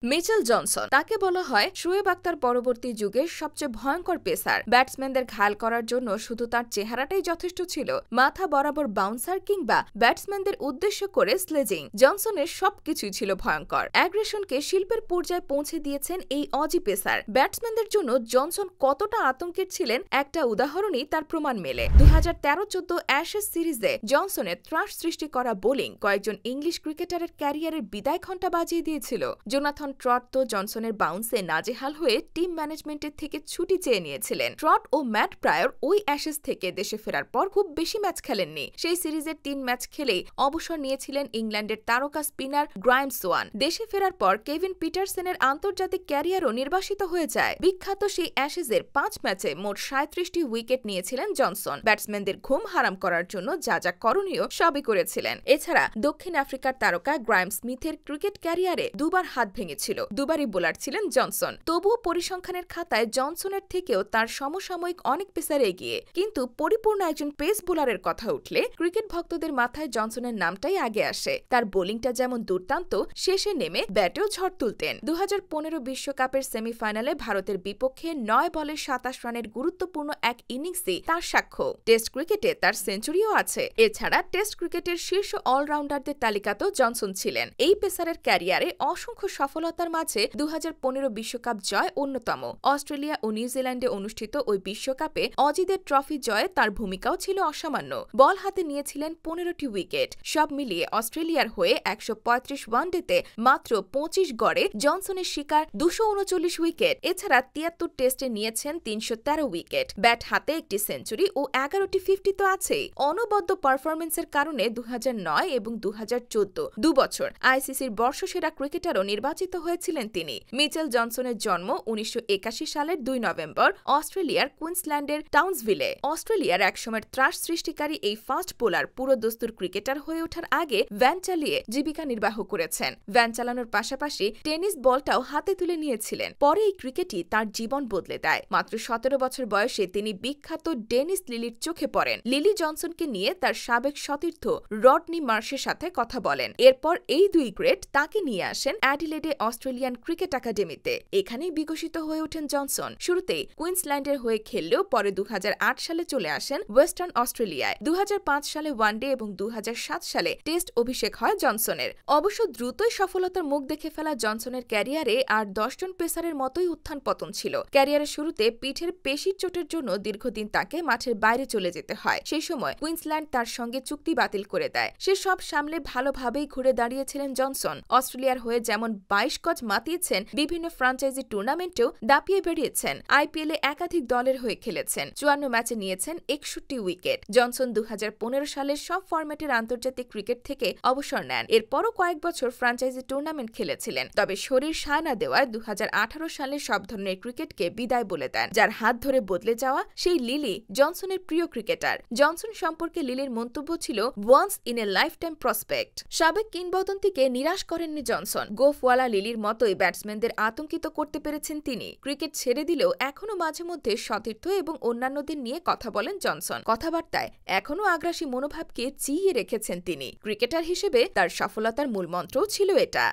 Mitchell Johnson তাকে বলা হয় শোয়েব আখতার পরবর্তী যুগের সবচেয়ে ভয়ঙ্কর পেসার। ব্যাটসম্যানদের ঘায়াল করার জন্য শুধু তার চেহারাটাই যথেষ্ট ছিল, মাথা বরাবর বাউন্সার কিংবা ব্যাটসম্যানদের উদ্দেশ্য করে স্লেজিং। জনসনের সবকিছুই ছিল ভয়ঙ্কর। অ্যাগ্রেশনকে শিল্পের পর্যায়ে পৌঁছে দিয়েছেন এই অজি পেসার। ব্যাটসম্যানদের জন্য জনসন কতটা আতঙ্কের ছিলেন একটা উদাহরণই তার প্রমাণ মেলে। 2013-14 অ্যাশেজ সিরিজে জনসনের ত্রাস সৃষ্টি করা বোলিং কয়েকজন ইংলিশ ক্রিকেটারের ক্যারিয়ারের বিদায় ঘণ্টা বাজিয়ে দিয়েছিল। জোনাথন ট্রট তো জনসনের বাউন্সে নাজেহাল হয়ে টিম ম্যানেজমেন্টের থেকে ছুটি চেয়ে নিয়েছিলেন। ট্রট ও ম্যাট প্রায়র ওই অ্যাশেজ থেকে দেশে ফেরার পর খুব বেশি ম্যাচ খেলেননি। সেই সিরিজের 3 ম্যাচ খেলেই অবসর নিয়েছিলেন ইংল্যান্ডের তারকা স্পিনার গ্রাইম সোয়ান। দেশে ফেরার পর কেভিন পিটারসেনের আন্তর্জাতিক ক্যারিয়ারও নির্বাসিত হয়ে যায়। বিখ্যাত সেই অ্যাশেজের 5 ম্যাচে মোট 37টি উইকেট নিয়েছিলেন জনসন। ব্যাটসম্যানদের ঘুম হারাম করার জন্য যা যা করণীয় সবই করেছিলেন। এছাড়া দক্ষিণ আফ্রিকার তারকা গ্রাইম স্মিথের ক্রিকেট ক্যারিয়ারে দুবার হাত ভেঙেছিল, দুবারই বোলার ছিলেন জনসন। তবুও পরিসংখ্যানের খাতায় জনসনের থেকেও তার সমসাময়িক অনেক পেসার এগিয়ে। কিন্তু পরিপূর্ণ একজন পেস বোলারের কথা উঠলে ক্রিকেট ভক্তদের মাথায় জনসনের নামটাই আগে আসে। তার বোলিংটা যেমন দুর্দান্ত, শেষে নেমে ব্যাটেও ঝড় তুলতেন। 2015 বিশ্বকাপের সেমিফাইনালে ভারতের বিপক্ষে 9 বলে 27 রানের গুরুত্বপূর্ণ এক ইনিংসই তার সাক্ষ্য। টেস্ট ক্রিকেটে তার সেঞ্চুরিও আছে। এছাড়া টেস্ট ক্রিকেটের শীর্ষ অলরাউন্ডারদের তালিকাতেও জনসন ছিলেন। এই পেসারের ক্যারিয়ারে অসংখ্য সফলতার মাঝে 2015 বিশ্বকাপ জয় অন্যতম। অস্ট্রেলিয়া ও নিউজিল্যান্ডে অনুষ্ঠিত ওই বিশ্বকাপে অজিদের ট্রফি জয়ে তার ভূমিকাও ছিল অসামান্য। বল হাতে নিয়েছিলেন 15টি উইকেট। সব মিলিয়ে অস্ট্রেলিয়ার হয়ে 135 ওয়ানডেতে মাত্র 25 গড়ে জনসনের শিকার 239 উইকেট। এছাড়া 73 টেস্টে নিয়েছেন 313 উইকেট। ব্যাট হাতে একটি সেঞ্চুরি ও 11টি 50 তো আছেই। অনবদ্য পারফরমেন্সের কারণে 2009 এবং 2014 দুবছর আইসিসির বর্ষসেরা ক্রিকেটারও নির্বাচিত হয়েছিলেন তিনি। মিচেল জনসনের জন্ম 1981 সালের 2 নভেম্বর অস্ট্রেলিয়ার কুইন্সল্যান্ডের টাউন্সভিলে। অস্ট্রেলিয়ার একসময়ের ত্রাস সৃষ্টিকারী এই ফাস্ট বোলার পুরো দস্তুর ক্রিকেটার হয়ে ওঠার আগে ভ্যান চালিয়ে জীবিকা নির্বাহ করেছেন। ভ্যান চালানোর পাশাপাশি টেনিস বলটাও হাতে তুলে নিয়েছিলেন। পরে এই ক্রিকেটই তার জীবন বদলে দেয়। মাত্র 17 বছর বয়সে তিনি বিখ্যাত ডেনিস লিলির চোখে পড়েন। লিলি জনসনকে নিয়ে তার সাবেক সতীর্থ রডনি মার্শের সাথে কথা বলেন। এরপর এই দুই গ্রেট তাকে নিয়ে আসেন অ্যাডিলেডে অস্ট্রেলিয়ান ক্রিকেট একাডেমিতে। এখানেই বিকশিত হয়ে ওঠেন জনসন। শুরুতেই কুইন্সল্যান্ডের হয়ে খেললেও পরে 2008 সালে চলে আসেন ওয়েস্টার্ন অস্ট্রেলিয়ায়। 2005 সালে ওয়ানডে এবং 2007 সালে টেস্ট অভিষেক হয় জনসনের। অবশ্য দ্রুতই সফলতার মুখ দেখে ফেলা জনসনের ক্যারিয়ারে আর 10 জন পেসারের মতোই উত্থান পতন ছিল। ক্যারিয়ারের শুরুতে পিঠের পেশির চোটের জন্য দীর্ঘদিন তাকে মাঠের বাইরে চলে যেতে হয়। সেই সময় কুইন্সল্যান্ড তার সঙ্গে চুক্তি বাতিল করে দেয়। সে সব সামলে ভালোভাবেই ঘুরে দাঁড়িয়েছিলেন জনসন। অস্ট্রেলিয়ার হয়ে যেমন 22 গজ মাতিয়েছেন, বিভিন্ন ফ্রাঞ্চাইজি টুর্নামেন্টেও দাপিয়ে বেরিয়েছেন। আইপিএলে একাধিক দলের হয়ে খেলেছেন। 54 ম্যাচে নিয়েছেন 61 উইকেট। জনসন 2015 সালের সব ফরম্যাটের আন্তর্জাতিক ক্রিকেট থেকে অবসর নেন। এরপরও কয়েক বছর ফ্রাঞ্চাইজি টুর্নামেন্ট খেলেছিলেন। তবে শরীর সায় না দেওয়ায় 2018 সালে সব ধরনের ক্রিকেটকে বিদায় বলে দেন। যার হাত ধরে বদলে যাওয়া সেই লিলি জনসনের প্রিয় ক্রিকেটার। জনসন সম্পর্কে লিলির মন্তব্য ছিল once in a lifetime prospect. সাবেক কিংবদন্তিকে নিরাশ করেননি জনসন। গোফওয়ালা লিলির মতোই ব্যাটসম্যানদের আতঙ্কিত করতে পেরেছেন তিনি। ক্রিকেট ছেড়ে দিলেও এখনও মাঝে মধ্যে সতীর্থ এবং অন্যান্যদের নিয়ে কথা বলেন জনসন। কথাবার্তায় এখনও আগ্রাসী মনোভাবকে চিইয়ে রেখেছেন তিনি। ক্রিকেটার হিসেবে তার সফলতার মূলমন্ত্রও ছিল এটা।